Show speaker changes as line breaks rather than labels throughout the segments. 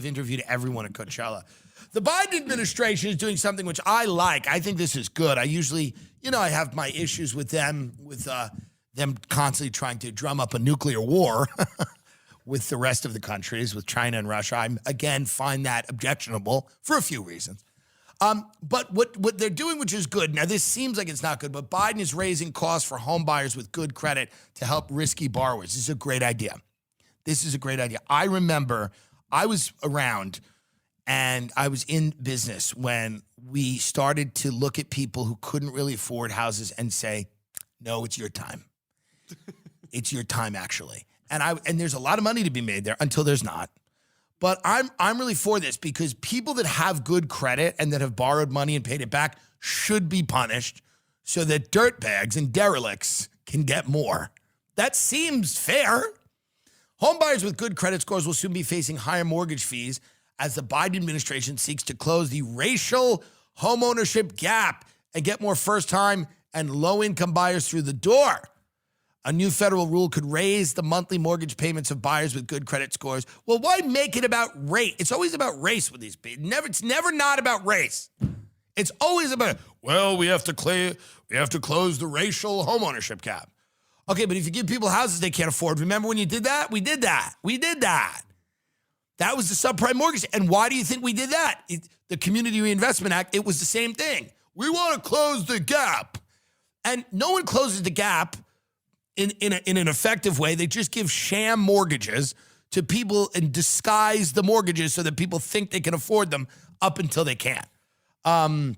I've interviewed everyone at Coachella. The Biden administration is doing something which I like. I think this is good. I usually, I have my issues with them constantly trying to drum up a nuclear war with the rest of the countries, with China and Russia. I, again, find that objectionable for a few reasons. But what they're doing, which is good, now this seems like it's not good, but Biden is raising costs for home buyers with good credit to help risky borrowers. This is a great idea. I remember I was around and I was in business when we started to look at people who couldn't really afford houses and say, no, it's your time. It's your time, actually. And there's a lot of money to be made there until there's not. But I'm really for this because people that have good credit and that have borrowed money and paid it back should be punished so that dirtbags and derelicts can get more. That seems fair. Homebuyers with good credit scores will soon be facing higher mortgage fees as the Biden administration seeks to close the racial homeownership gap and get more first-time and low-income buyers through the door. A new federal rule could raise the monthly mortgage payments of buyers with good credit scores. Well, why make it about race? It's always about race with these people. It's never not about race. It's always about, well, we have to close the racial homeownership gap. Okay, but if you give people houses they can't afford, remember when you did that? We did that. That was the subprime mortgage. And why do you think we did that? The Community Reinvestment Act, it was the same thing. We want to close the gap. And no one closes the gap in an effective way. They just give sham mortgages to people and disguise the mortgages so that people think they can afford them up until they can't. In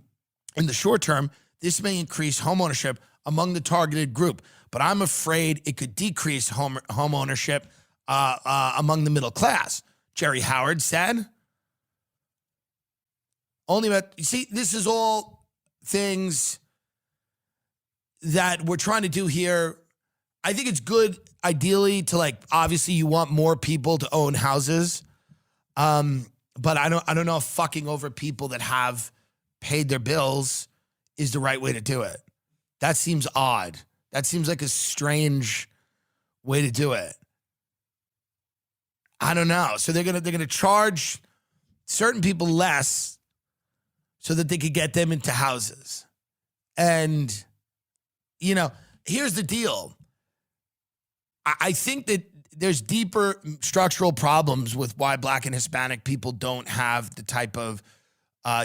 the short term, this may increase homeownership among the targeted group, but I'm afraid it could decrease homeownership among the middle class. Jerry Howard said. This is all things that we're trying to do here. I think it's good, ideally, to obviously you want more people to own houses. But I don't know if fucking over people that have paid their bills is the right way to do it. That seems odd. That seems like a strange way to do it. I don't know. So they're gonna charge certain people less so that they could get them into houses. And, here's the deal. I think that there's deeper structural problems with why Black and Hispanic people don't have the type of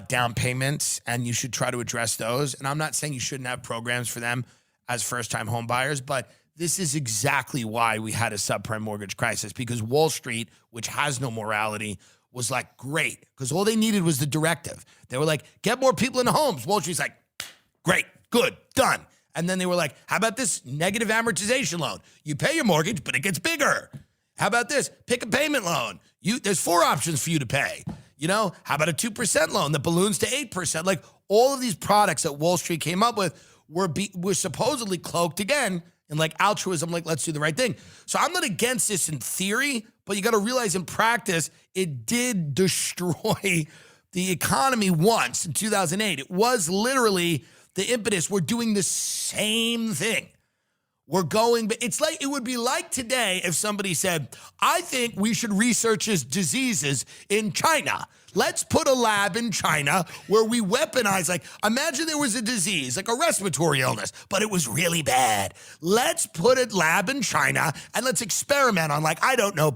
down payments, and you should try to address those. And I'm not saying you shouldn't have programs for them as first-time home buyers, but this is exactly why we had a subprime mortgage crisis, because Wall Street, which has no morality, was like, great, because all they needed was the directive. They were like, get more people into homes. Wall Street's like, great, good, done. And then they were like, how about this negative amortization loan? You pay your mortgage, but it gets bigger. How about this? Pick a payment loan. There's 4 options for you to pay. How about a 2% loan that balloons to 8%? Like, all of these products that Wall Street came up with were supposedly cloaked again in altruism, let's do the right thing. So I'm not against this in theory, but you got to realize in practice, it did destroy the economy once in 2008. It was literally the impetus. We're doing the same thing. But it would be like today if somebody said, I think we should research his diseases in China. Let's put a lab in China where we weaponize, imagine there was a disease, like a respiratory illness, but it was really bad. Let's put a lab in China and let's experiment on,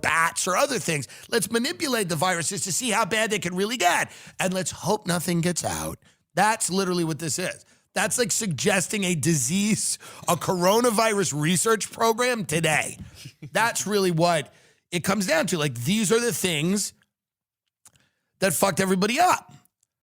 bats or other things. Let's manipulate the viruses to see how bad they can really get. And let's hope nothing gets out. That's literally what this is. That's like suggesting a coronavirus research program today. That's really what it comes down to. These are the things that fucked everybody up.